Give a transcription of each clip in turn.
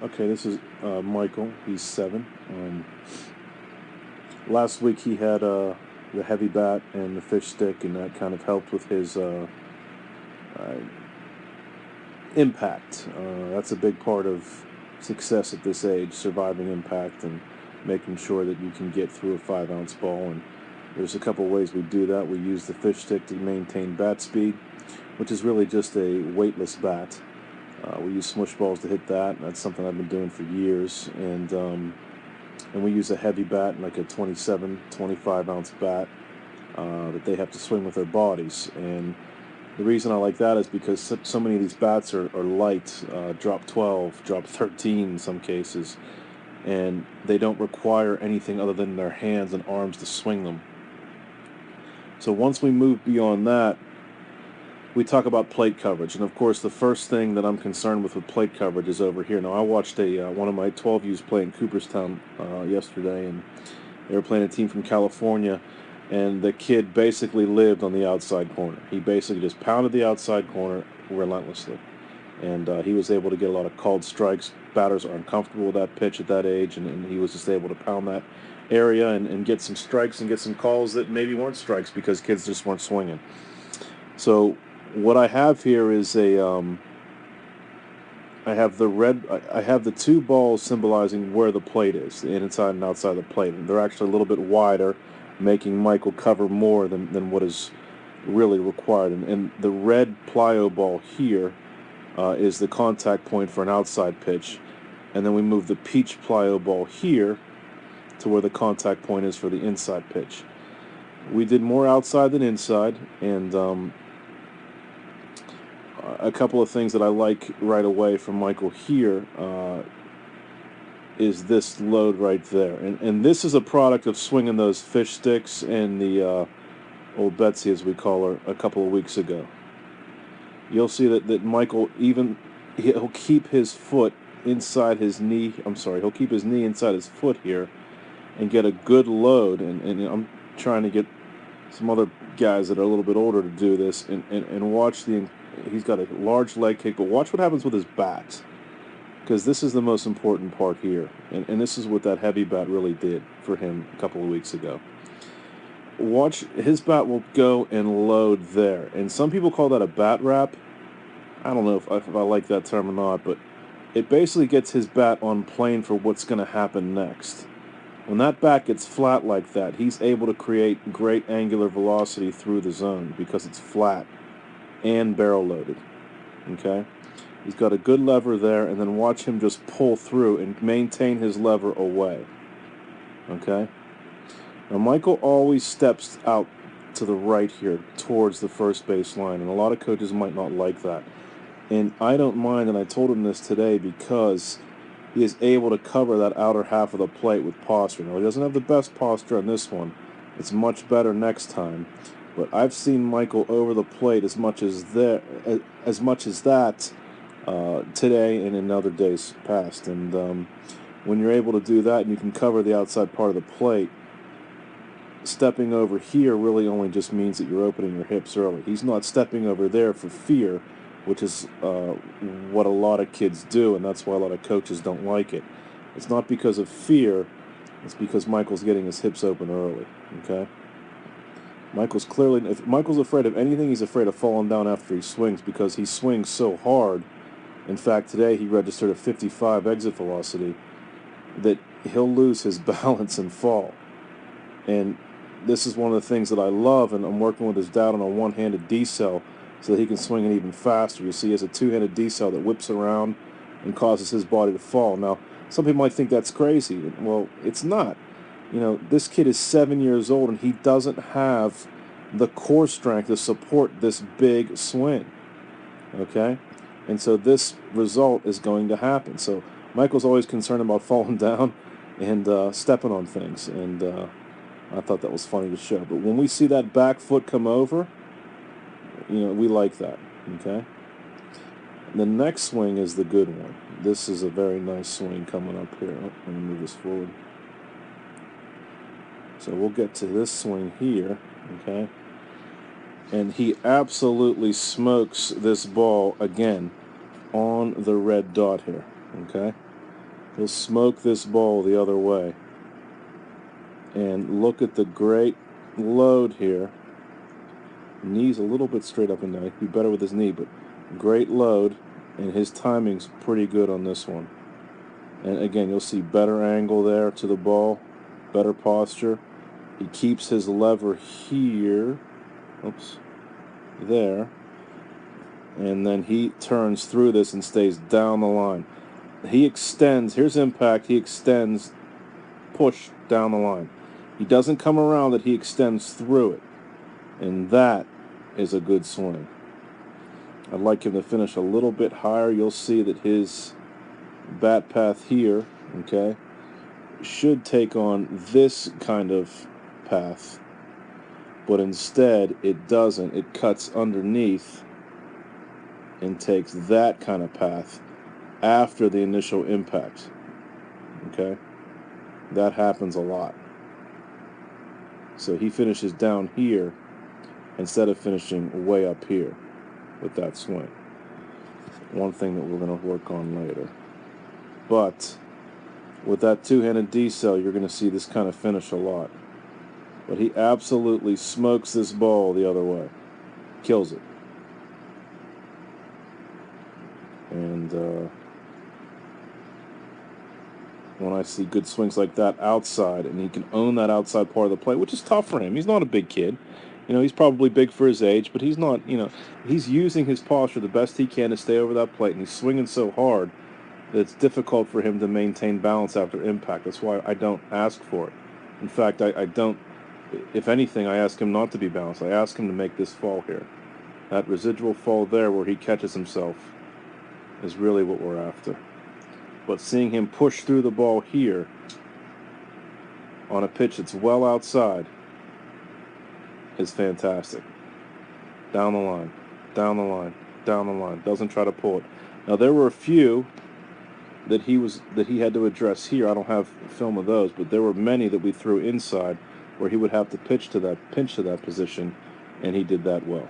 Okay, this is Michael. He's 7. Last week he had the heavy bat and the fish stick, and that kind of helped with his uh, impact. That's a big part of success at this age, surviving impact and making sure that you can get through a 5-ounce ball. And there's a couple ways we do that. We use the fish stick to maintain bat speed, which is really just a weightless bat. We use smush balls to hit that, and that's something I've been doing for years. And we use a heavy bat, like a 27, 25-ounce bat that they have to swing with their bodies. And the reason I like that is because so many of these bats are light, drop 12, drop 13 in some cases, and they don't require anything other than their hands and arms to swing them. So once we move beyond that, we talk about plate coverage. And of course, the first thing that I'm concerned with plate coverage is over here. Now, I watched one of my 12Us play in Cooperstown yesterday, and they were playing a team from California, and the kid basically lived on the outside corner. He basically just pounded the outside corner relentlessly. And he was able to get a lot of called strikes. Batters are uncomfortable with that pitch at that age, and he was just able to pound that area and get some strikes and get some calls that maybe weren't strikes because kids just weren't swinging. So what I have here is I have the red. I have the two balls symbolizing where the plate is, the inside and outside the plate. And they're actually a little bit wider, making Michael cover more than what is really required. And the red plyo ball here is the contact point for an outside pitch. And then we move the peach plyo ball here to where the contact point is for the inside pitch. We did more outside than inside, and a couple of things that I like right away from Michael here is this load right there. And this is a product of swinging those fish sticks and the old Betsy, as we call her, a couple of weeks ago. You'll see that Michael, he'll keep his foot inside his knee. I'm sorry, he'll keep his knee inside his foot here and get a good load. And I'm trying to get some other guys that are a little bit older to do this and watch he's got a large leg kick, but watch what happens with his bat, because this is the most important part here, and this is what that heavy bat really did for him a couple of weeks ago. Watch, his bat will go and load there, and some people call that a bat wrap. I don't know if I like that term or not, but it basically gets his bat on plane for what's going to happen next. When that bat gets flat like that, he's able to create great angular velocity through the zone because it's flat and barrel loaded. Okay? He's got a good lever there, and then watch him just pull through and maintain his lever away. Okay? Now, Michael always steps out to the right here towards the first base line, and a lot of coaches might not like that. And I don't mind, and I told him this today, because he is able to cover that outer half of the plate with posture. Now, he doesn't have the best posture on this one. It's much better next time. But I've seen Michael over the plate as much as that today and in other days past. And when you're able to do that and you can cover the outside part of the plate, stepping over here really only just means that you're opening your hips early. He's not stepping over there for fear, which is what a lot of kids do, and that's why a lot of coaches don't like it. It's not because of fear. It's because Michael's getting his hips open early, okay? If Michael's afraid of anything, he's afraid of falling down after he swings, because he swings so hard. In fact, today he registered a 55 exit velocity that he'll lose his balance and fall. And this is one of the things that I love, and I'm working with his dad on a one-handed D-cell so that he can swing it even faster. You see, he has a two-handed D-cell that whips around and causes his body to fall. Now, some people might think that's crazy. Well, it's not. You know, this kid is 7 years old, and he doesn't have the core strength to support this big swing, okay? And so this result is going to happen. So Michael's always concerned about falling down and stepping on things, and I thought that was funny to show. But when we see that back foot come over, you know, we like that, okay? The next swing is the good one. This is a very nice swing coming up here. Let me move this forward. So we'll get to this swing here, okay? And he absolutely smokes this ball again on the red dot here, okay? He'll smoke this ball the other way. And look at the great load here. Knee's a little bit straight up and down. He'd be better with his knee, but great load, and his timing's pretty good on this one. And again, you'll see better angle there to the ball, better posture. He keeps his lever here. Oops. There. And then he turns through this and stays down the line. He extends. Here's impact. He extends, push down the line. He doesn't come around it. He extends through it. And that is a good swing. I'd like him to finish a little bit higher. You'll see that his bat path here, okay, should take on this kind of path. But instead, it doesn't. It cuts underneath and takes that kind of path after the initial impact. Okay? That happens a lot. So he finishes down here instead of finishing way up here with that swing. One thing that we're going to work on later. But with that two-handed D-cell, you're going to see this kind of finish a lot. But he absolutely smokes this ball the other way. Kills it. And when I see good swings like that outside, and he can own that outside part of the plate, which is tough for him. He's not a big kid. You know, he's probably big for his age, but he's not, you know, he's using his posture the best he can to stay over that plate, and he's swinging so hard that it's difficult for him to maintain balance after impact. That's why I don't ask for it. In fact, I don't, if anything, I ask him not to be balanced. I ask him to make this fall here. That residual fall there where he catches himself is really what we're after. But seeing him push through the ball here on a pitch that's well outside is fantastic. Down the line, down the line, down the line. Doesn't try to pull it. Now there were a few that he had to address here. I don't have film of those, but there were many that we threw inside where he would have to pinch to that position, and he did that well.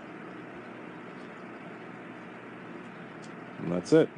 And that's it.